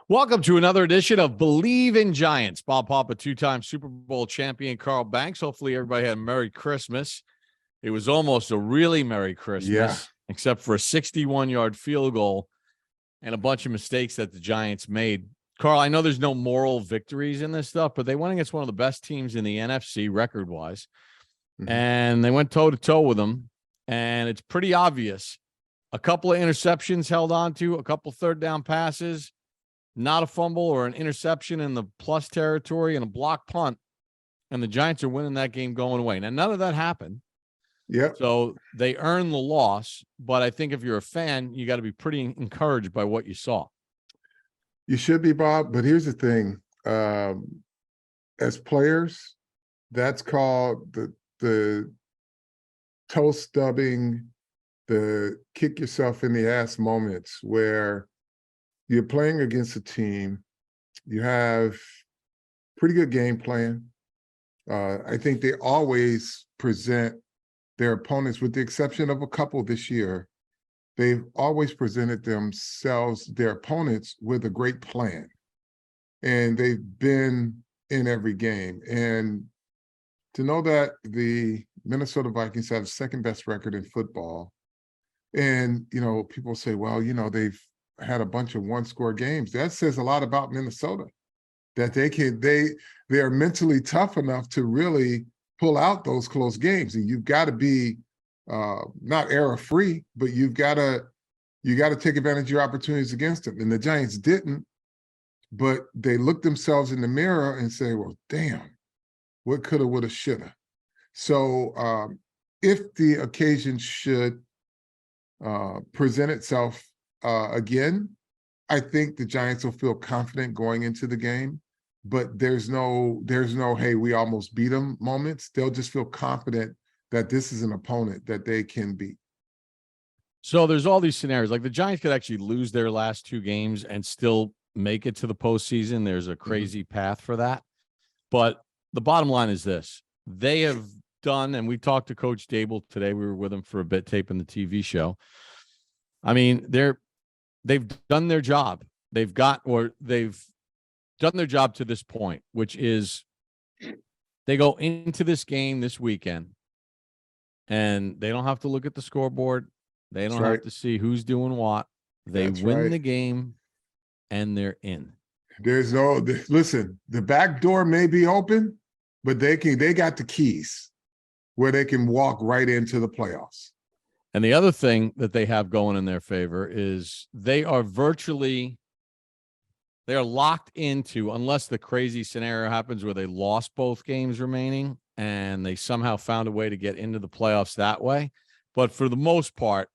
Welcome to another edition of Bleav in Giants. Bob Papa, two-time Super Bowl champion, Carl Banks. Hopefully everybody had a Merry Christmas. It was almost a really Merry Christmas, except for a 61-yard field goal and a bunch of mistakes that the Giants made. Carl, I know there's no moral victories in this stuff, but they went against one of the best teams in the NFC record-wise, and they went toe-to-toe with them, and it's pretty obvious. A couple of interceptions held on to, a couple third down passes, not a fumble or an interception in the plus territory, and a block punt, and the Giants are winning that game going away. Now, none of that happened. Yep. So they earned the loss, but I think if you're a fan, you got to be pretty encouraged by what you saw. You should be, Bob, but here's the thing. As players, that's called the toe stubbing, the kick yourself in the ass moments where you're playing against a team, you have pretty good game plan. I think they always present their opponents, with the exception of a couple this year, they've always presented themselves, their opponents, with a great plan. And they've been in every game. And to know that the Minnesota Vikings have the second best record in football, and, people say, well, they've had a bunch of one-score games. That says a lot about Minnesota, that they are mentally tough enough to really pull out those close games. And you've got to be not error-free, but you got to take advantage of your opportunities against them. And the Giants didn't, but they looked themselves in the mirror and say, well, damn, what coulda, woulda, shoulda. So if the occasion should present itself again, I think the Giants will feel confident going into the game, but there's no, hey, we almost beat them moments. They'll just feel confident that this is an opponent that they can beat. So there's all these scenarios. Like the Giants could actually lose their last two games and still make it to the postseason. There's a crazy path for that. But the bottom line is this. They have done, and we talked to Coach Dable today. We were with him for a bit taping the TV show. I mean, they've done their job. They've done their job to this point, which is they go into this game this weekend and they don't have to look at the scoreboard. They don't have to see who's doing what. They win the game and they're in. Listen, the back door may be open, but they got the keys where they can walk right into the playoffs. And the other thing that they have going in their favor is they are locked into, unless the crazy scenario happens where they lost both games remaining and they somehow found a way to get into the playoffs that way. But for the most part,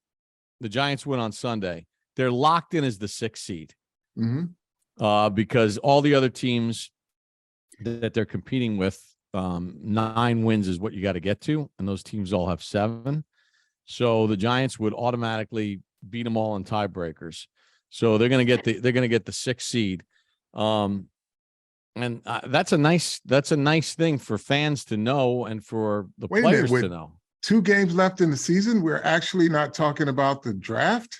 the Giants win on Sunday. They're locked in as the 6th seed because all the other teams that they're competing with, 9 wins is what you got to get to, and those teams all have 7. So the Giants would automatically beat them all in tiebreakers. So they're going to get the 6th seed. And that's a nice thing for fans to know and for the players to know. 2 games left in the season, we're actually not talking about the draft.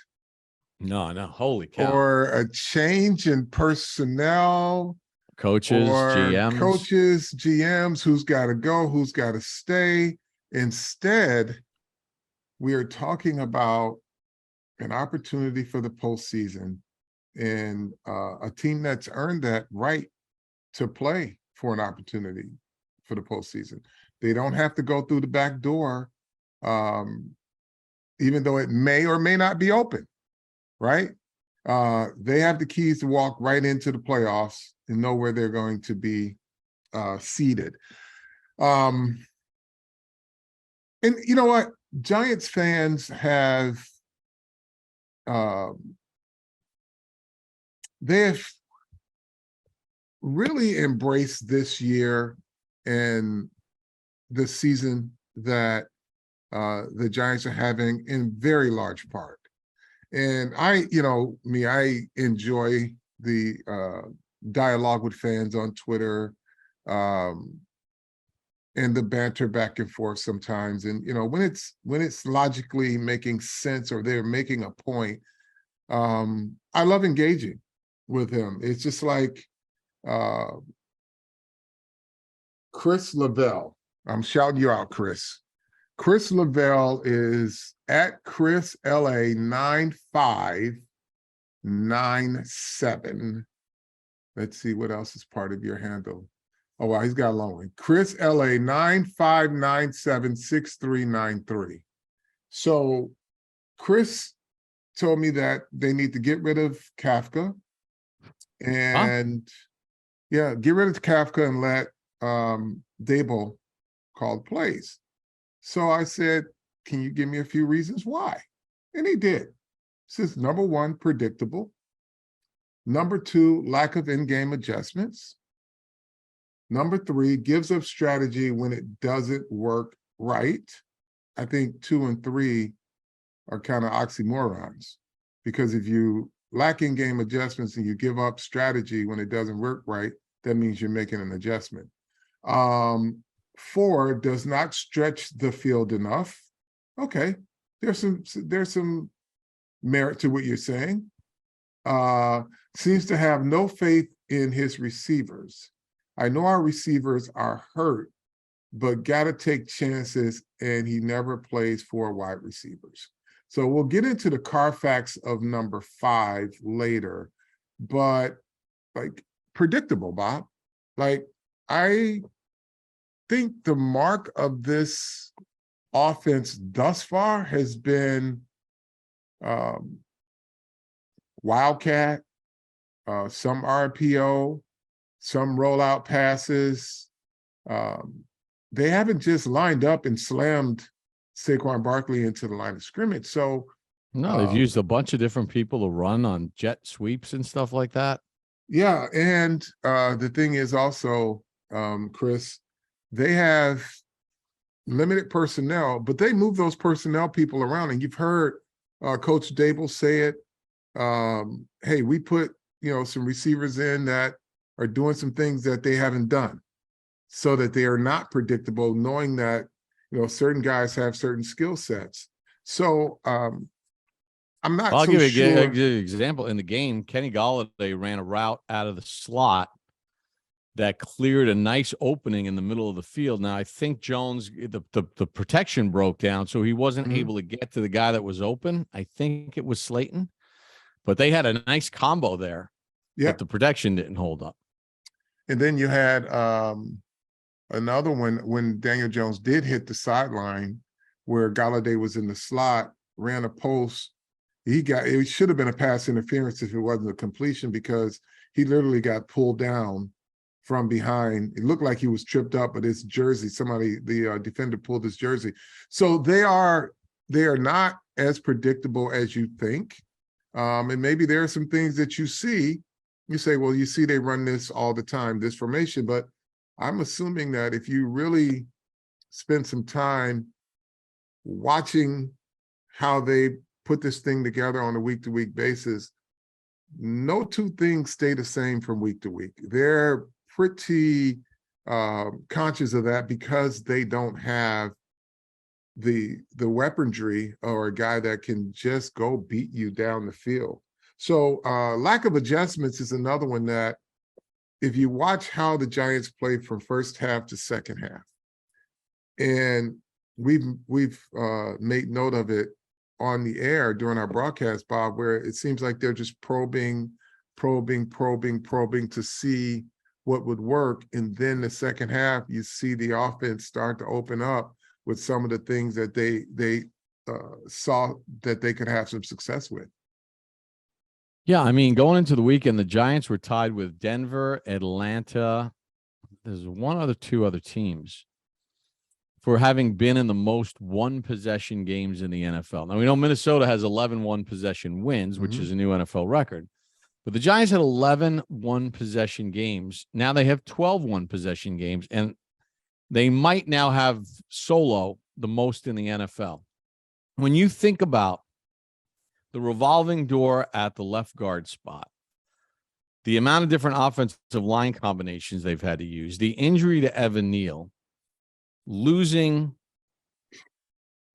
No, holy cow. Or a change in personnel. Coaches, GMs, who's got to go, who's got to stay. Instead, we are talking about an opportunity for the postseason and a team that's earned that right to play for an opportunity for the postseason. They don't have to go through the back door, even though it may or may not be open, right? They have the keys to walk right into the playoffs and know where they're going to be seated. And you know what? Giants fans have they have really embraced this year and the season that the Giants are having in very large part. And I enjoy the dialogue with fans on Twitter, and the banter back and forth sometimes. And, when it's logically making sense or they're making a point, I love engaging with him. It's just like Chris Lavelle. I'm shouting you out, Chris. Chris Lavelle is at Chris LA 9597. Let's see what else is part of your handle. Oh, wow, he's got a long one. Chris LA 95976393. So Chris told me that they need to get rid of Kafka and get rid of Kafka and let Dable call plays. So I said, can you give me a few reasons why? And he did. Says number one, predictable. Number two, lack of in-game adjustments. Number three, gives up strategy when it doesn't work right. I think 2 and 3 are kind of oxymorons, because if you lack in-game adjustments and you give up strategy when it doesn't work right, that means you're making an adjustment. 4, does not stretch the field enough. Okay, there's some merit to what you're saying. Seems to have no faith in his receivers. I know our receivers are hurt, but got to take chances, and he never plays 4 wide receivers. So we'll get into the Carfax of number 5 later, but like predictable, Bob. Like, I think the mark of this offense thus far has been Wildcat, some RPO, some rollout passes. They haven't just lined up and slammed Saquon Barkley into the line of scrimmage. So no, they've used a bunch of different people to run on jet sweeps and stuff like that. Yeah, and the thing is also, Chris, they have limited personnel, but they move those personnel people around. And you've heard Coach Dable say it. Hey, we put some receivers in that are doing some things that they haven't done, so that they are not predictable, knowing that certain guys have certain skill sets. So I'm not I'll so give you sure. a good example. In the game, Kenny Golladay ran a route out of the slot that cleared a nice opening in the middle of the field. Now, I think Jones, the protection broke down, so he wasn't able to get to the guy that was open. I think it was Slayton, but they had a nice combo there. Yeah. But the protection didn't hold up. And then you had another one when Daniel Jones did hit the sideline, where Golladay was in the slot, ran a post. It should have been a pass interference if it wasn't a completion, because he literally got pulled down from behind. It looked like he was tripped up, but his jersey, the defender pulled his jersey. So they are not as predictable as you think. And maybe there are some things that you see. You say, well, you see they run this all the time, this formation, but I'm assuming that if you really spend some time watching how they put this thing together on a week-to-week basis, no two things stay the same from week to week. They're pretty conscious of that, because they don't have the weaponry or a guy that can just go beat you down the field. So lack of adjustments is another one that, if you watch how the Giants played from first half to second half, and we've made note of it on the air during our broadcast, Bob, where it seems like they're just probing to see what would work. And then the second half, you see the offense start to open up with some of the things that they saw that they could have some success with. Yeah, I mean, going into the weekend, the Giants were tied with Denver, Atlanta. There's two other teams for having been in the most one-possession games in the NFL. Now, we know Minnesota has 11 one-possession wins, which is a new NFL record. But the Giants had 11 one-possession games. Now they have 12 one-possession games, and they might now have solo the most in the NFL. When you think about the revolving door at the left guard spot, the amount of different offensive line combinations they've had to use, the injury to Evan Neal, losing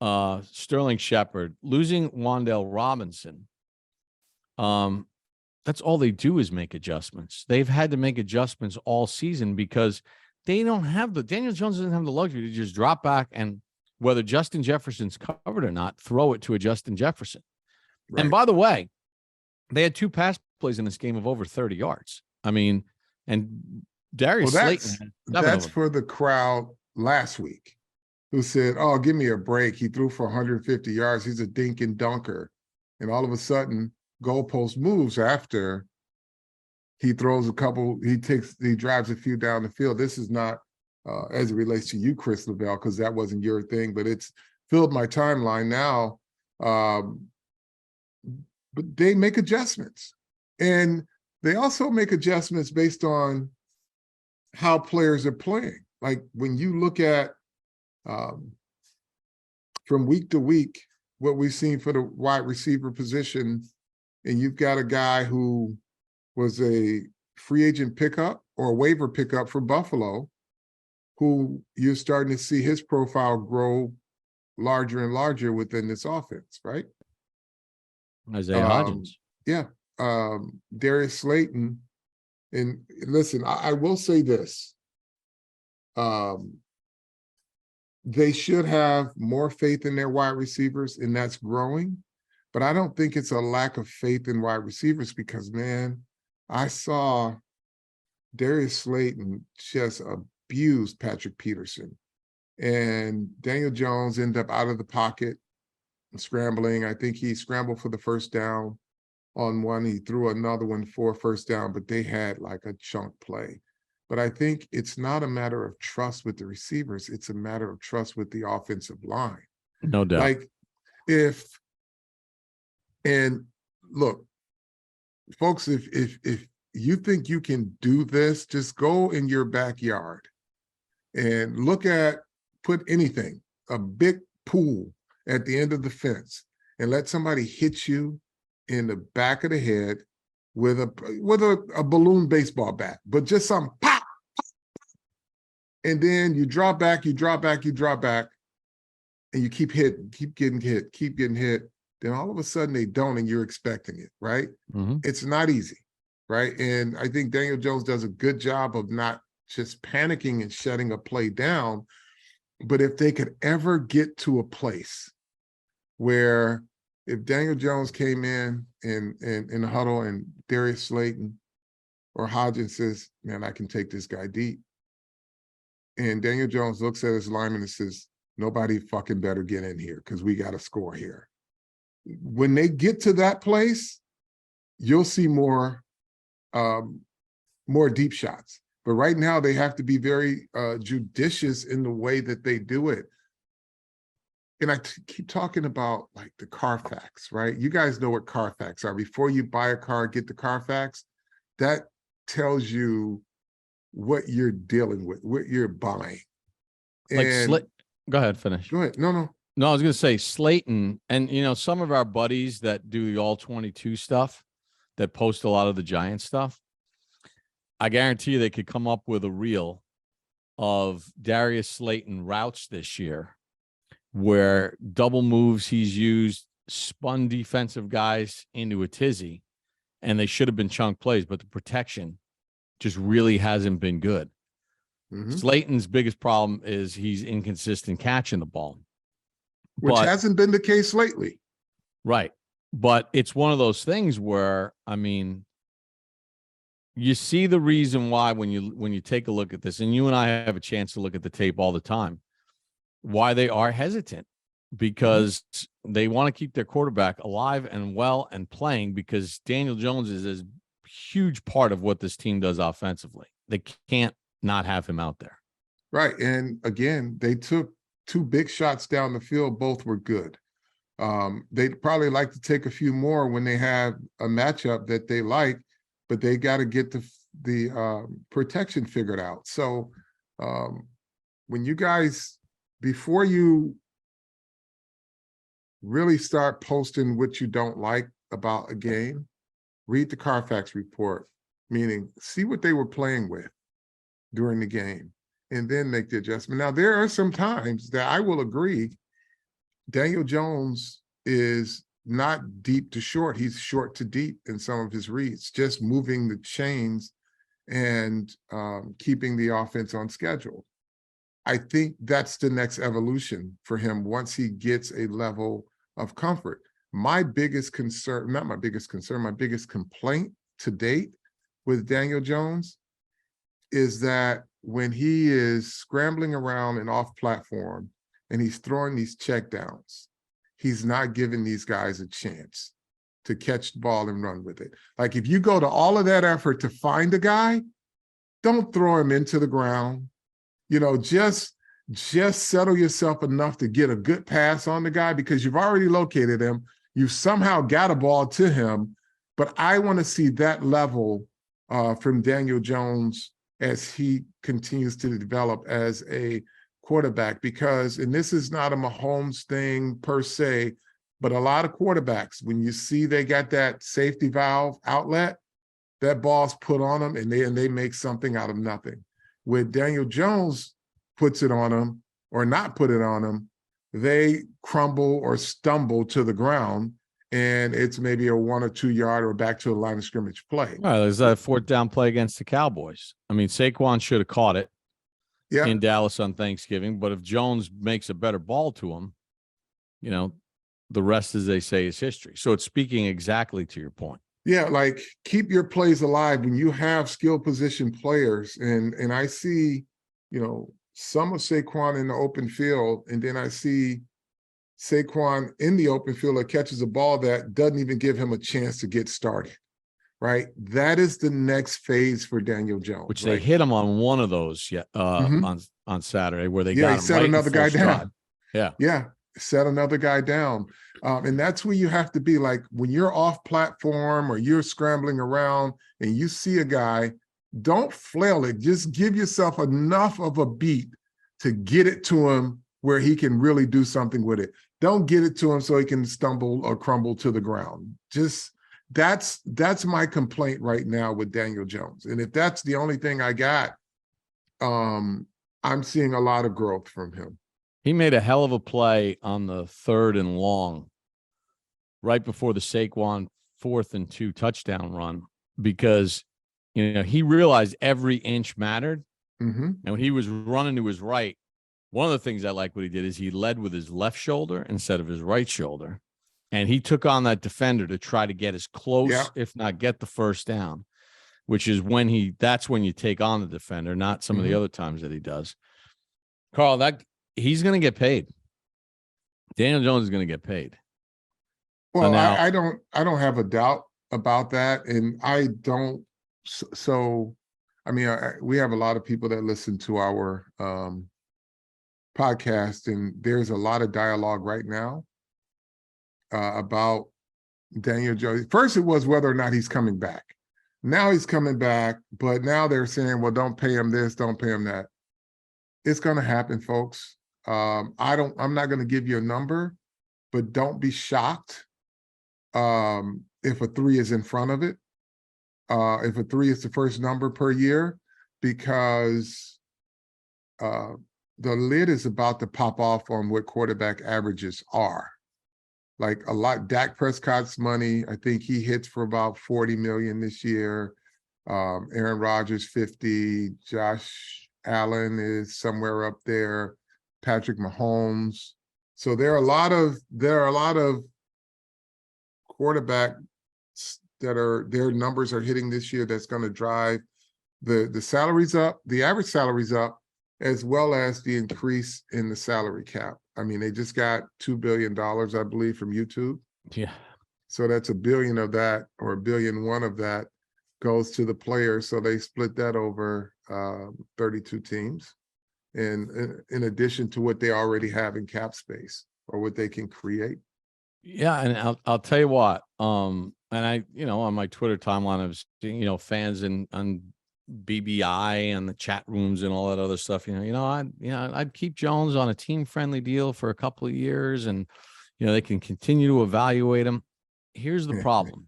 Sterling Shepard, losing Wan'Dale Robinson, that's all they do is make adjustments. They've had to make adjustments all season because they don't have Daniel Jones doesn't have the luxury to just drop back and, whether Justin Jefferson's covered or not, throw it to a Justin Jefferson. Right. And by the way, they had 2 pass plays in this game of over 30 yards. I mean, and Darius Slayton. That's for the crowd last week who said, "Oh, give me a break. He threw for 150 yards. He's a dink and dunker." And all of a sudden, goalpost moves after he throws a couple, he drives a few down the field. This is not as it relates to you, Chris Lavelle, because that wasn't your thing, but it's filled my timeline now. But they make adjustments. And they also make adjustments based on how players are playing. Like when you look at from week to week, what we've seen for the wide receiver position, and you've got a guy who was a free agent pickup or a waiver pickup for Buffalo, who you're starting to see his profile grow larger and larger within this offense, right? Isaiah Hodgins. Yeah. Darius Slayton. And listen, I will say this. They should have more faith in their wide receivers, and that's growing. But I don't think it's a lack of faith in wide receivers because, man, I saw Darius Slayton just abuse Patrick Peterson. And Daniel Jones ended up out of the pocket, scrambling. I think he scrambled for the first down on one. He threw another one for a first down, but they had like a chunk play. But I think it's not a matter of trust with the receivers. It's a matter of trust with the offensive line. No doubt. Like and look, folks, if you think you can do this, just go in your backyard and put anything, a big pool at the end of the fence, and let somebody hit you in the back of the head with a balloon baseball bat, but just some pop, and then you drop back, and you keep getting hit. Then all of a sudden they don't, and you're expecting it, right? Mm-hmm. It's not easy, right? And I think Daniel Jones does a good job of not just panicking and shutting a play down. But if they could ever get to a place where if Daniel Jones came in the huddle and Darius Slayton or Hodgins says, "Man, I can take this guy deep," and Daniel Jones looks at his lineman and says, "Nobody fucking better get in here because we got to score here." When they get to that place, you'll see more deep shots. But right now, they have to be very judicious in the way that they do it. And I keep talking about like the Carfax, right? You guys know what Carfax are. Before you buy a car, get the Carfax. That tells you what you're dealing with, what you're buying. Like go ahead, finish. Go ahead. No, I was going to say Slayton, and some of our buddies that do the all 22 stuff, that post a lot of the Giants stuff, I guarantee you they could come up with a reel of Darius Slayton routes this year where double moves he's used, spun defensive guys into a tizzy, and they should have been chunk plays, but the protection just really hasn't been good. Mm-hmm. Slayton's biggest problem is he's inconsistent catching the ball. Which hasn't been the case lately. Right. But it's one of those things where, you see the reason why when you take a look at this, and you and I have a chance to look at the tape all the time, why they are hesitant, because they want to keep their quarterback alive and well and playing, because Daniel Jones is a huge part of what this team does offensively. They can't not have him out there. Right. And again, they took 2 big shots down the field. Both were good. They'd probably like to take a few more when they have a matchup that they like, but they got to get the protection figured out. So when you guys, before you really start posting what you don't like about a game, read the Carfax report, meaning see what they were playing with during the game, and then make the adjustment. Now, there are some times that I will agree Daniel Jones is not deep to short. He's short to deep in some of his reads, just moving the chains and keeping the offense on schedule. I think that's the next evolution for him once he gets a level of comfort. My biggest concern, not my biggest concern, my biggest complaint to date with Daniel Jones is that when he is scrambling around and off platform and he's throwing these checkdowns, he's not giving these guys a chance to catch the ball and run with it. Like if you go to all of that effort to find a guy, don't throw him into the ground. You know, just settle yourself enough to get a good pass on the guy because you've already located him. You've somehow got a ball to him. But I want to see that level from Daniel Jones as he continues to develop as a quarterback because, and this is not a Mahomes thing per se, but a lot of quarterbacks, when you see they got that safety valve outlet, that ball's put on them and they make something out of nothing. With Daniel Jones puts it on them or not put it on them, they crumble or stumble to the ground and it's maybe a 1 or 2 yard or back to a line of scrimmage play. All right, there's that 4th down play against the Cowboys. I mean, Saquon should have caught it in Dallas on Thanksgiving, but if Jones makes a better ball to him, you know, the rest, as they say, is history. So it's speaking exactly to your point. Yeah, like keep your plays alive when you have skill position players. And I see, you know, some of Saquon in the open field, and then I see Saquon in the open field that catches a ball that doesn't even give him a chance to get started, right? That is the next phase for Daniel Jones. Which they hit him on one of those on Saturday where they got him set right another guy down. Yeah, set another guy down. And that's where you have to be like when you're off platform or you're scrambling around and you see a guy, don't flail it. Just give yourself enough of a beat to get it to him where he can really do something with it. Don't get it to him so he can stumble or crumble to the ground. Just that's my complaint right now with Daniel Jones. And if that's the only thing I got, I'm seeing a lot of growth from him. He made a hell of a play on the 3rd and long right before the Saquon 4th and 2 touchdown run because, you know, he realized every inch mattered. And when he was running to his right, one of the things I like what he did is he led with his left shoulder instead of his right shoulder. And he took on that defender to try to get as close, if not get the 1st down, which is when that's when you take on the defender, not some of the other times that he does. Carl, he's going to get paid. Daniel Jones is going to get paid. Well, now, I don't have a doubt about that. And I don't. So, I mean, we have a lot of people that listen to our podcast, and there's a lot of dialogue right now about Daniel Jones. First, it was whether or not he's coming back. Now he's coming back, but now they're saying, well, don't pay him this, don't pay him that. It's going to happen, folks. I'm not going to give you a number, but don't be shocked if a 3 is in front of it. If a 3 is the first number per year, because the lid is about to pop off on what quarterback averages are. Like a lot, Dak Prescott's money, I think he hits for about 40 million this year. Aaron Rodgers, 50. Josh Allen is somewhere up there. Patrick Mahomes. So there are a lot of quarterbacks that their numbers are hitting this year that's going to drive the salaries up, the average salaries up, as well as the increase in the salary cap. I mean, they just got $2 billion, I believe, from YouTube. Yeah. So that's $1 billion of that, or $1.1 billion of that goes to the players. So they split that over 32 teams. And in addition to what they already have in cap space or what they can create. Yeah, and I'll tell you what. And I, on my Twitter timeline, I was, fans on BBI and the chat rooms and all that other stuff. I'd keep Jones on a team-friendly deal for a couple of years, and they can continue to evaluate him. Here's the problem.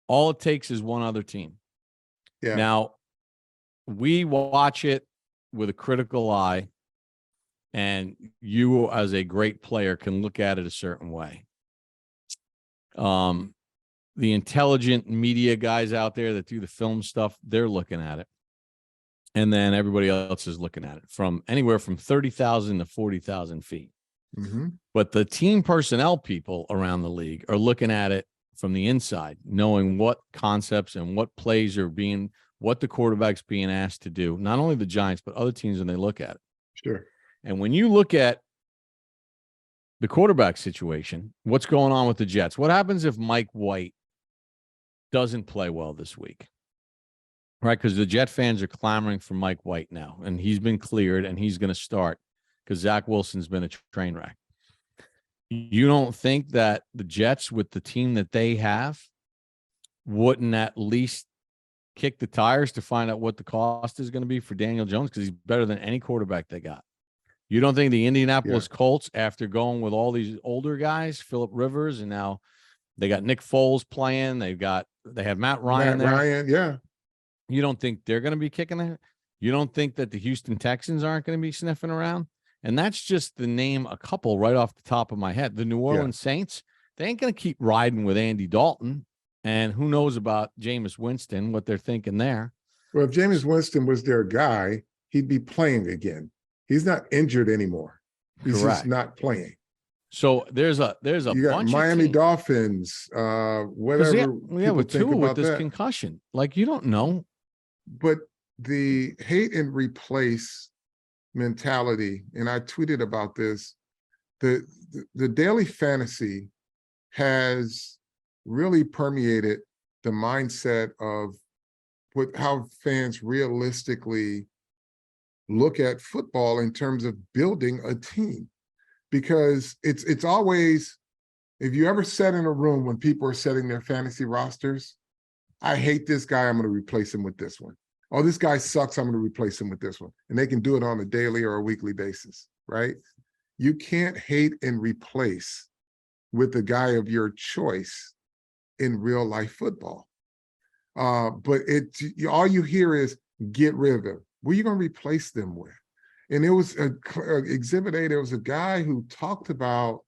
All it takes is one other team. Yeah. Now, we watch it with a critical eye, and you as a great player can look at it a certain way. The intelligent media guys out there that do the film stuff, they're looking at it. And then everybody else is looking at it from anywhere from 30,000 to 40,000 feet. Mm-hmm. But the team personnel people around the league are looking at it from the inside, knowing what concepts and what plays are being, what the quarterback's being asked to do. Not only the Giants, but other teams when they look at it. Sure. And when you look at the quarterback situation, what's going on with the Jets? What happens if Mike White doesn't play well this week? Right, because the Jet fans are clamoring for Mike White now, and he's been cleared, and he's going to start because Zach Wilson's been a train wreck. You don't think that the Jets, with the team that they have, wouldn't at least kick the tires to find out what the cost is going to be for Daniel Jones, because he's better than any quarterback they got? You don't think the Indianapolis Colts, after going with all these older guys, Phillip Rivers, and now they got Nick Foles playing, they have Matt Ryan there. Yeah. You don't think they're going to be kicking it? You don't think that the Houston Texans aren't going to be sniffing around? And that's just to name a couple right off the top of my head. The New Orleans Saints, they ain't going to keep riding with Andy Dalton. And who knows about Jameis Winston, what they're thinking there. Well, if Jameis Winston was their guy, he'd be playing again. He's not injured anymore. He's just not playing. So there's a you got bunch Miami of Dolphins, whatever. With Tua with this concussion. Like, you don't know. But the hate and replace mentality, and I tweeted about this, the daily fantasy has really permeated the mindset of how fans realistically look at football in terms of building a team. Because it's always, if you ever sat in a room when people are setting their fantasy rosters, I hate this guy, I'm going to replace him with this one. Oh, this guy sucks, I'm going to replace him with this one. And they can do it on a daily or a weekly basis, right? You can't hate and replace with the guy of your choice in real life football. But all you hear is get rid of them. What are you going to replace them with? And it was Exhibit A, there was a guy who talked about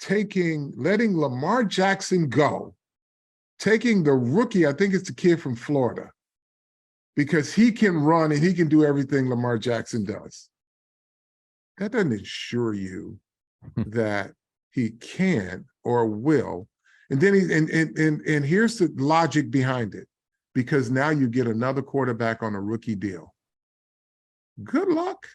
letting Lamar Jackson go, taking the rookie, I think it's the kid from Florida, because he can run and he can do everything Lamar Jackson does. That doesn't assure you that he can or will. And then and here's the logic behind it, because now you get another quarterback on a rookie deal. Good luck.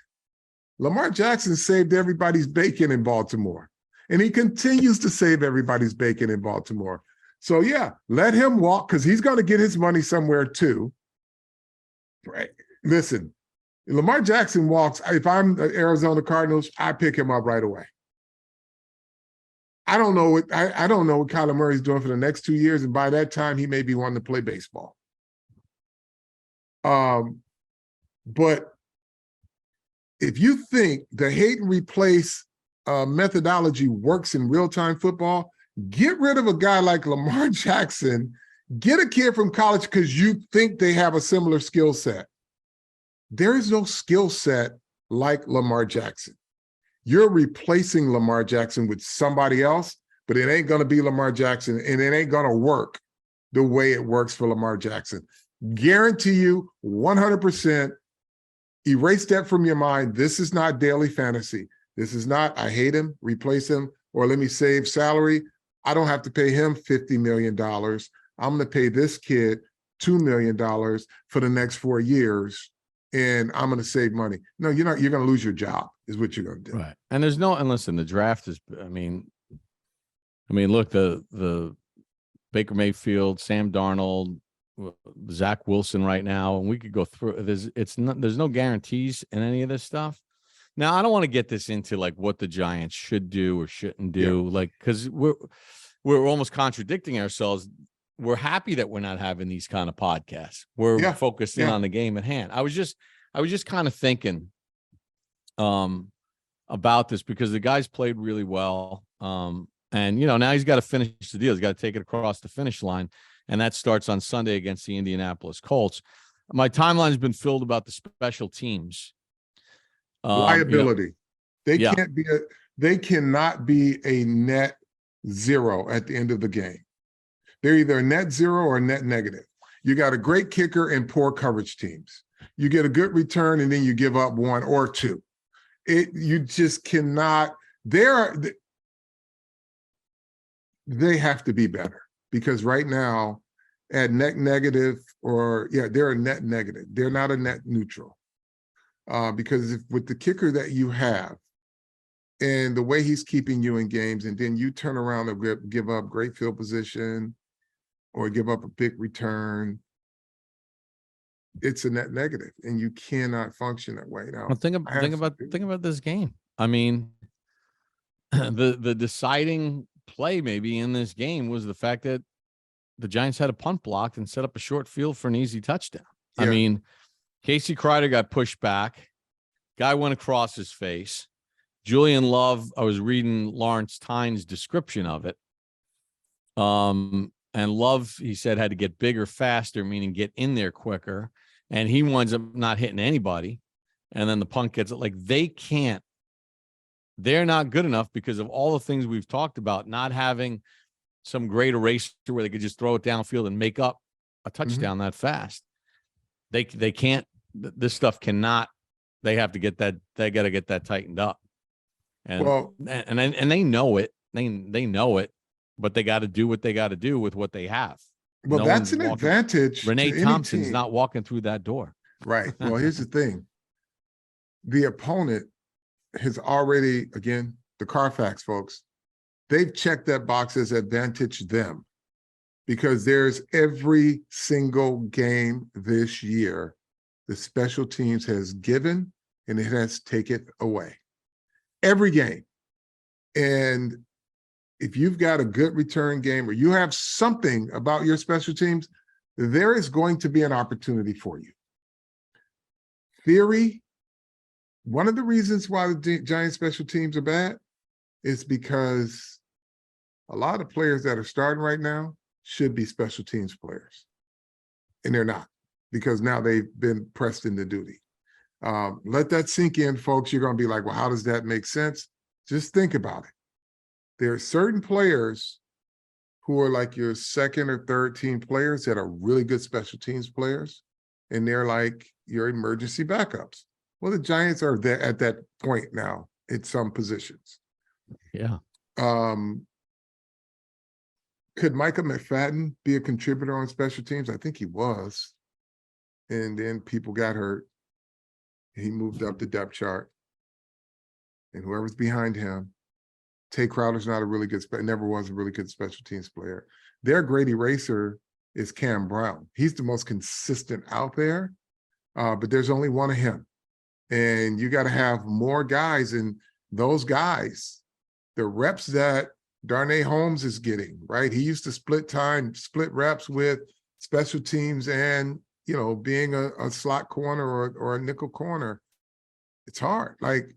Lamar Jackson saved everybody's bacon in Baltimore, and he continues to save everybody's bacon in Baltimore. So yeah, let him walk, because he's going to get his money somewhere too. Right. Listen, Lamar Jackson walks. If I'm the Arizona Cardinals, I pick him up right away. I don't know what Kyler Murray's doing for the next 2 years, and by that time he may be wanting to play baseball. But if you think the hate and replace methodology works in real-time football, get rid of a guy like Lamar Jackson, get a kid from college because you think they have a similar skill set. There is no skill set like Lamar Jackson. You're replacing Lamar Jackson with somebody else, but it ain't going to be Lamar Jackson, and it ain't going to work the way it works for Lamar Jackson. Guarantee you 100%. Erase that from your mind. This is not daily fantasy. This is not, I hate him, replace him, or let me save salary. I don't have to pay him $50 million. I'm going to pay this kid $2 million for the next 4 years, and I'm going to save money. No, you're not. You're going to lose your job is what you're going to do. Right. And listen, the draft is, I mean, look, the Baker Mayfield, Sam Darnold, Zach Wilson right now, and we could go through. There's no guarantees in any of this stuff. Now, I don't want to get this into like what the Giants should do or shouldn't do, like, because we're almost contradicting ourselves. We're happy that we're not having these kind of podcasts. We're focused in on the game at hand. I was just kind of thinking about this, because the guy's played really well, and now he's got to finish the deal. He's got to take it across the finish line. And that starts on Sunday against the Indianapolis Colts. My timeline's been filled about the special teams. Liability. They Yeah. can't be they cannot be a net zero at the end of the game. They're either a net zero or a net negative. You got a great kicker and poor coverage teams. You get a good return and then you give up one or two. You just cannot. They have to be better, because right now at net negative, they're a net negative. They're not a net neutral. Because with the kicker that you have and the way he's keeping you in games, and then you turn around and give up great field position or give up a big return, it's a net negative, and you cannot function that way. Now, Well, think about this game. I mean, the deciding play maybe in this game was the fact that the Giants had a punt blocked and set up a short field for an easy touchdown. Yeah. I mean, Casey Kreider got pushed back. Guy went across his face. Julian Love, I was reading Lawrence Tynes' description of it. And Love, he said, had to get bigger faster, meaning get in there quicker. And he winds up not hitting anybody. And then the punt gets it. Like, they're not good enough because of all the things we've talked about, not having some great eraser where they could just throw it downfield and make up a touchdown that fast. They can't, this stuff cannot, they have to get that, they got to get that tightened up. And, and they know it. They know it, but they got to do what they got to do with what they have. Well, that's an advantage. Renee Thompson's not walking through that door. Right. Well, here's the thing. The opponent has already, again, the Carfax folks, they've checked that box as advantage them, because there's every single game this year the special teams has given and it has taken away. Every game. And if you've got a good return game or you have something about your special teams, there is going to be an opportunity for you. Theory, one of the reasons why the Giants special teams are bad is because a lot of players that are starting right now should be special teams players. And they're not, because now they've been pressed into duty. Let that sink in, folks. You're going to be like, well, how does that make sense? Just think about it. There are certain players who are like your second or third team players that are really good special teams players, and they're like your emergency backups. Well, the Giants are there at that point now at some positions. Yeah. Could Micah McFadden be a contributor on special teams? I think he was. And then people got hurt. He moved up the depth chart. And whoever's behind him, Tay Crowder's not a really good, never was a really good special teams player. Their great eraser is Cam Brown. He's the most consistent out there, but there's only one of him. And you got to have more guys, and those guys, the reps that Darnay Holmes is getting, right? He used to split reps with special teams and, you know, being a slot corner or a nickel corner. It's hard. Like,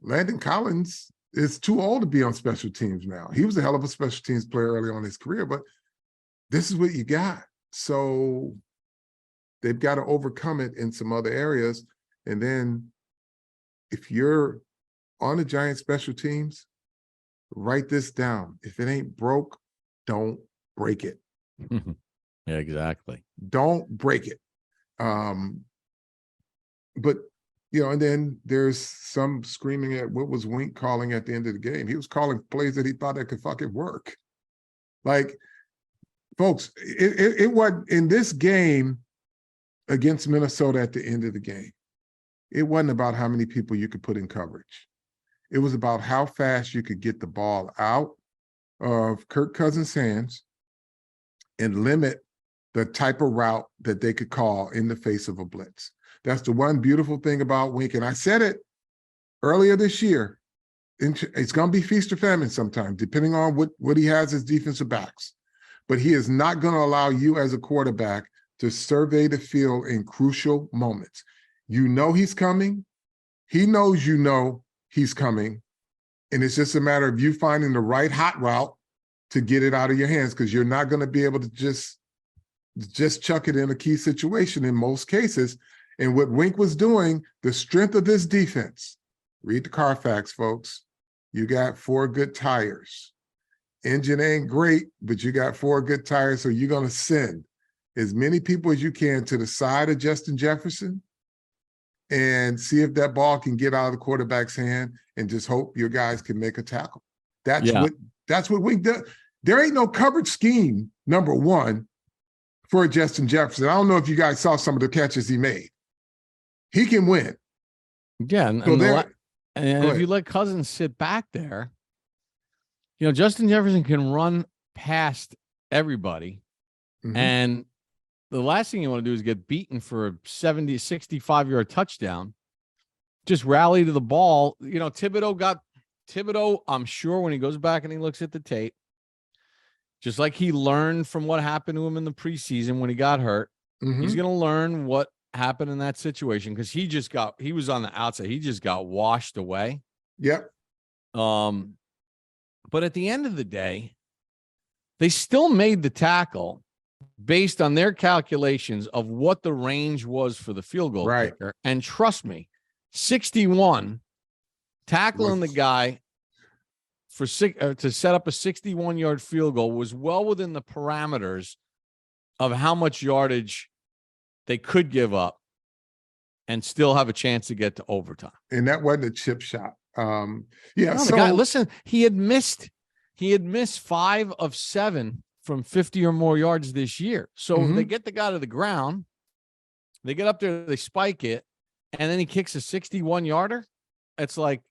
Landon Collins is too old to be on special teams now. He was a hell of a special teams player early on in his career, but this is what you got. So they've got to overcome it in some other areas. And then if you're on the Giants special teams, write this down. If it ain't broke, don't break it. Yeah, exactly. Don't break it. But, you know, and then there's some screaming at what was Wink calling at the end of the game. He was calling plays that he thought that could fucking work. Like, folks, it was in this game against Minnesota at the end of the game. It wasn't about how many people you could put in coverage. It was about how fast you could get the ball out of Kirk Cousins' hands and limit the type of route that they could call in the face of a blitz. That's the one beautiful thing about Wink. And I said it earlier this year. It's going to be feast or famine sometimes, depending on what he has as defensive backs. But he is not going to allow you as a quarterback to survey the field in crucial moments. You know he's coming. He knows you know he's coming. And it's just a matter of you finding the right hot route to get it out of your hands, because you're not going to be able to just chuck it in a key situation in most cases. And what Wink was doing, the strength of this defense, read the Carfax, folks. You got 4 good tires. Engine ain't great, but you got 4 good tires, so you're going to send as many people as you can to the side of Justin Jefferson and see if that ball can get out of the quarterback's hand and just hope your guys can make a tackle. That's what Wink does. There ain't no coverage scheme, number one, for Justin Jefferson. I don't know if you guys saw some of the catches he made. He can win. Yeah, and if you let Cousins sit back there, Justin Jefferson can run past everybody. Mm-hmm. And the last thing you want to do is get beaten for a 65-yard touchdown. Just rally to the ball. Thibodeaux, I'm sure when he goes back and he looks at the tape, just like he learned from what happened to him in the preseason when he got hurt, he's going to learn what happened in that situation because he was on the outside. He just got washed away. Yep. But at the end of the day, they still made the tackle based on their calculations of what the range was for the field goal kicker. And trust me, 61 tackling the guy for to set up a 61-yard field goal was well within the parameters of how much yardage they could give up and still have a chance to get to overtime. And that wasn't a chip shot. The guy, listen, he had missed 5 of 7 from 50 or more yards this year. So they get the guy to the ground, they get up there, they spike it, and then he kicks a 61-yarder. It's like,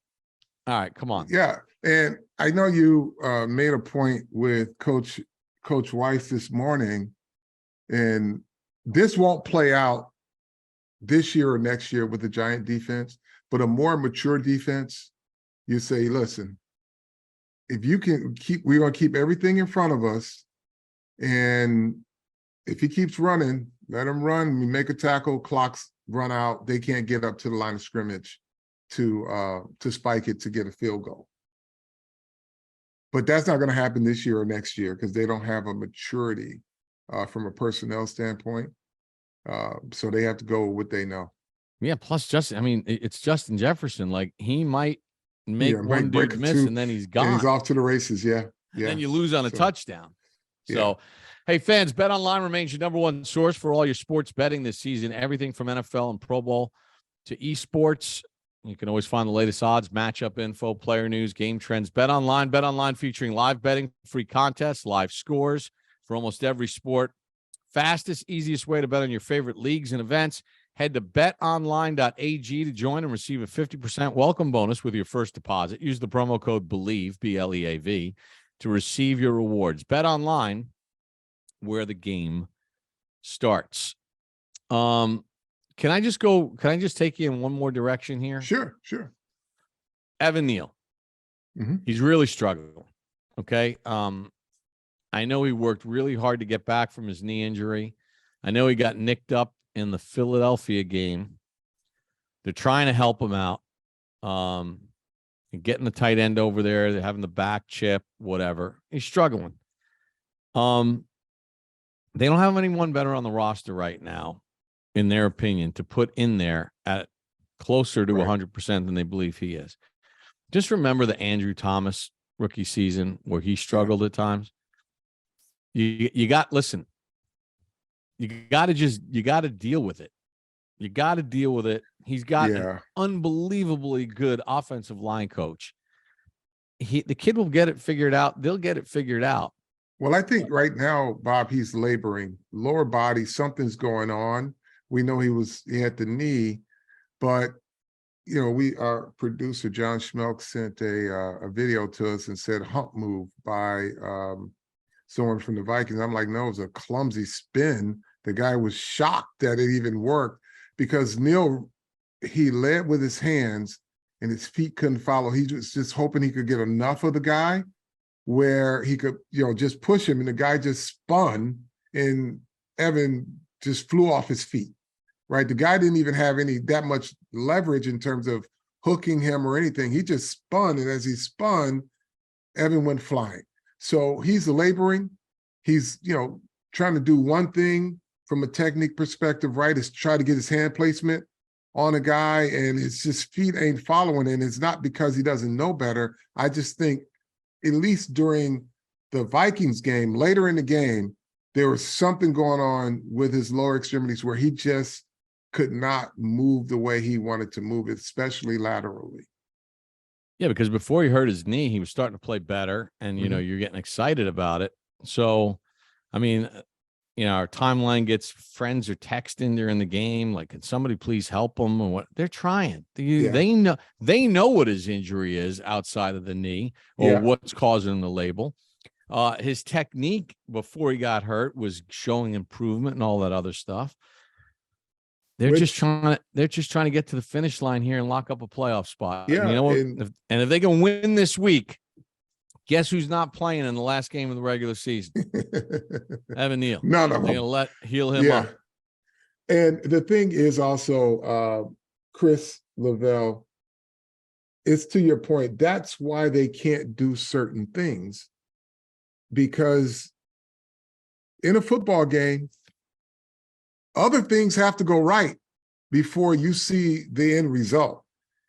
all right, come on. Yeah, and I know you made a point with Coach Weiss this morning, and this won't play out this year or next year with the Giant defense, but a more mature defense, you say, listen, if you can we're going to keep everything in front of us, and if he keeps running, let him run. We make a tackle, clocks run out. They can't get up to the line of scrimmage to spike it to get a field goal. But that's not going to happen this year or next year because they don't have a maturity from a personnel standpoint. So they have to go with what they know. Yeah, plus it's Justin Jefferson. Like he might make one dude miss and then he's gone. And he's off to the races, yeah. And then you lose on a touchdown. So, hey, fans, BetOnline remains your number one source for all your sports betting this season. Everything from NFL and Pro Bowl to esports. You can always find the latest odds, matchup info, player news, game trends. BetOnline featuring live betting, free contests, live scores for almost every sport. Fastest, easiest way to bet on your favorite leagues and events. Head to betonline.ag to join and receive a 50% welcome bonus with your first deposit. Use the promo code Bleav, BLEAV, to receive your rewards. BetOnline, where the game starts. Can I just take you in one more direction here? Sure. Evan Neal. He's really struggling. Okay. I know he worked really hard to get back from his knee injury. I know he got nicked up in the Philadelphia game. They're trying to help him out. Getting the tight end over there. They're having the back chip, whatever. He's struggling. They don't have anyone better on the roster right now, in their opinion, to put in there at closer to 100% than they believe he is. Just remember the Andrew Thomas rookie season where he struggled at times. You got to deal with it. You got to deal with it. He's got an unbelievably good offensive line coach. The kid will get it figured out. They'll get it figured out. Well, I think right now, Bob, he's laboring. Lower body, something's going on. We know he had the knee, but our producer John Schmelk sent a video to us and said hump move by someone from the Vikings. I'm like, no, it was a clumsy spin. The guy was shocked that it even worked because Neal, he led with his hands and his feet couldn't follow. He was just hoping he could get enough of the guy where he could, just push him, and the guy just spun and Evan just flew off his feet, right? The guy didn't even have that much leverage in terms of hooking him or anything. He just spun, and as he spun, Evan went flying. So he's laboring. He's, trying to do one thing from a technique perspective, right, is try to get his hand placement on a guy, and his just feet ain't following. And it's not because he doesn't know better. I just think, at least during the Vikings game, later in the game, there was something going on with his lower extremities where he just could not move the way he wanted to move, especially laterally. Yeah, because before he hurt his knee, he was starting to play better, and you're getting excited about it. So, I mean, our timeline gets friends are texting during the game, like, can somebody please help him? And what they're trying. They know what his injury is outside of the knee or what's causing him to label. His technique before he got hurt was showing improvement and all that other stuff. They're just trying to get to the finish line here and lock up a playoff spot. Yeah, and you know what? If they can win this week, guess who's not playing in the last game of the regular season? Evan Neal. None of them. They're going to heal him up. And the thing is also, Chris Lavelle, it's to your point. That's why they can't do certain things, because in a football game, other things have to go right before you see the end result.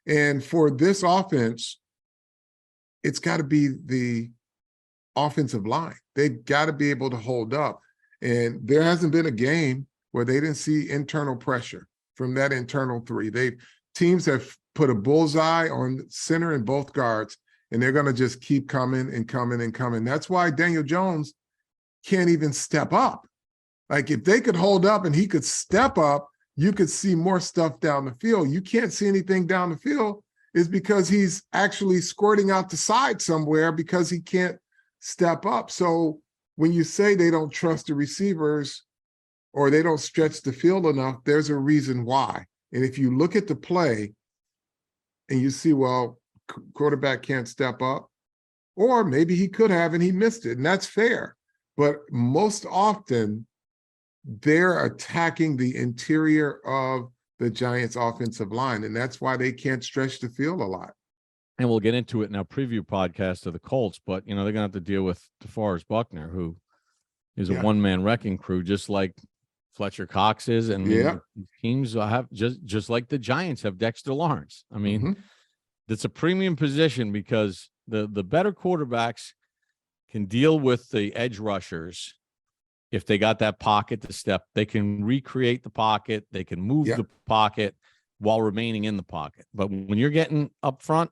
And for this offense, it's got to be the offensive line. They've got to be able to hold up. And there hasn't been a game where they didn't see internal pressure from that internal three. Teams have put a bullseye on center and both guards, and they're going to just keep coming and coming and coming. That's why Daniel Jones can't even step up. Like, if they could hold up and he could step up, you could see more stuff down the field. You can't see anything down the field is because he's actually squirting out the side somewhere because he can't step up. So when you say they don't trust the receivers or they don't stretch the field enough, there's a reason why. And if you look at the play and you see, well, quarterback can't step up, or maybe he could have and he missed it, and that's fair. But most often, they're attacking the interior of the Giants' offensive line, and that's why they can't stretch the field a lot. And we'll get into it in our preview podcast of the Colts, but, they're going to have to deal with DeForest Buckner, who is a one-man wrecking crew, just like Fletcher Cox is, and teams have just like the Giants have Dexter Lawrence. I mean, it's a premium position because the better quarterbacks can deal with the edge rushers. If they got that pocket to step, they can recreate the pocket. They can move the pocket while remaining in the pocket. But when you're getting up front,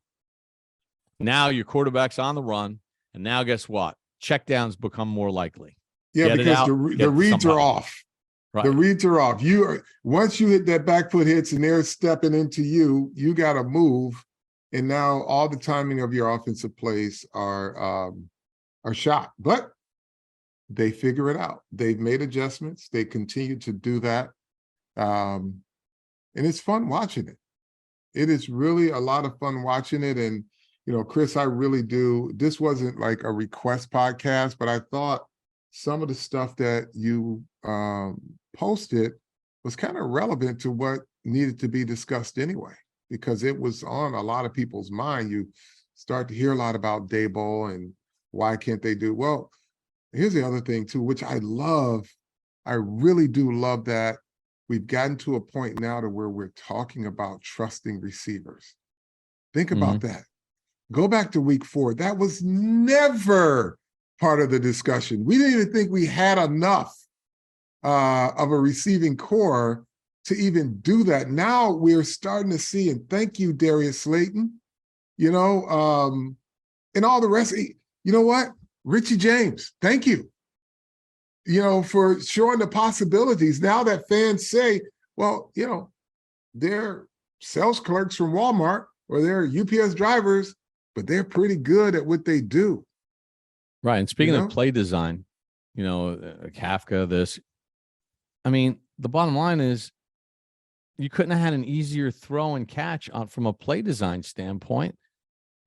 now your quarterback's on the run, and now guess what? Checkdowns become more likely. Yeah, because the reads are off. Right. The reads are off. Once you hit that back foot hits and they're stepping into you, you got to move, and now all the timing of your offensive plays are shot. But they figure it out. They've made adjustments. They continue to do that. And it's fun watching it. It is really a lot of fun watching it. And, Chris, I really do. This wasn't like a request podcast, but I thought some of the stuff that you posted was kind of relevant to what needed to be discussed anyway, because it was on a lot of people's mind. You start to hear a lot about Daboll and why can't they do well. Here's the other thing, too, which I love. I really do love that we've gotten to a point now to where we're talking about trusting receivers. Think about that. Go back to week 4. That was never part of the discussion. We didn't even think we had enough of a receiving core to even do that. Now we're starting to see, and thank you, Darius Slayton, and all the rest. You know what? Richie James, thank you, for showing the possibilities. Now that fans say, well, they're sales clerks from Walmart or they're UPS drivers, but they're pretty good at what they do. Right. And speaking of play design, Kafka, this, I mean, the bottom line is you couldn't have had an easier throw and catch from a play design standpoint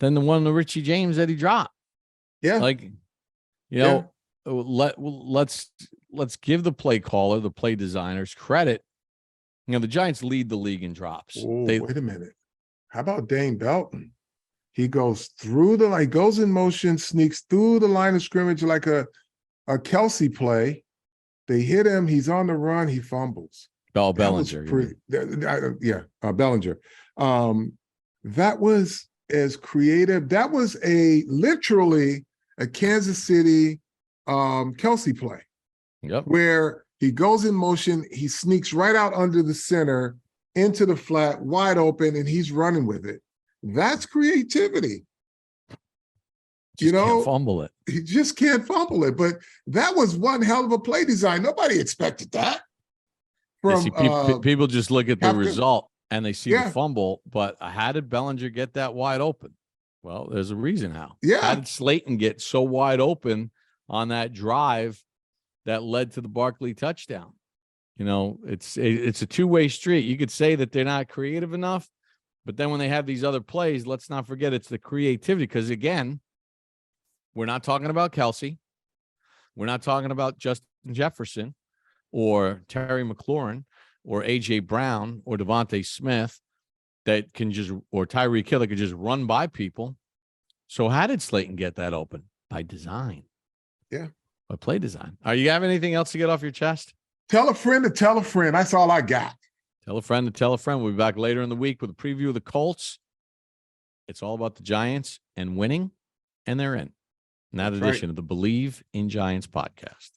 than the one to Richie James that he dropped. Yeah. Like, let's give the play caller, the play designers credit. The Giants lead the league in drops. Oh, wait a minute. How about Dane Belton? He goes through goes in motion, sneaks through the line of scrimmage like a Kelsey play, They hit him. He's on the run. He fumbles. Bellinger. Bellinger. That was as creative. That was literally a Kansas City Kelsey play. Yep. Where he goes in motion, he sneaks right out under the center into the flat, wide open, and he's running with it. That's creativity. Just can't fumble it. He just can't fumble it. But that was one hell of a play design. Nobody expected that. People just look at the result and they see the fumble, but how did Bellinger get that wide open? Well, there's a reason how. Yeah. How did Slayton get so wide open on that drive that led to the Barkley touchdown? It's a two-way street. You could say that they're not creative enough, but then when they have these other plays, let's not forget it's the creativity. Because again, we're not talking about Kelsey. We're not talking about Justin Jefferson or Terry McLaurin or A.J. Brown or Devontae Smith that can or Tyreek Hill that could just run by people. So how did Slayton get that open? By design. Yeah. By play design. Are you have anything else to get off your chest? Tell a friend to tell a friend. That's all I got. Tell a friend to tell a friend. We'll be back later in the week with a preview of the Colts. It's all about the Giants and winning, and they're in. And that edition of the Bleav in Giants podcast.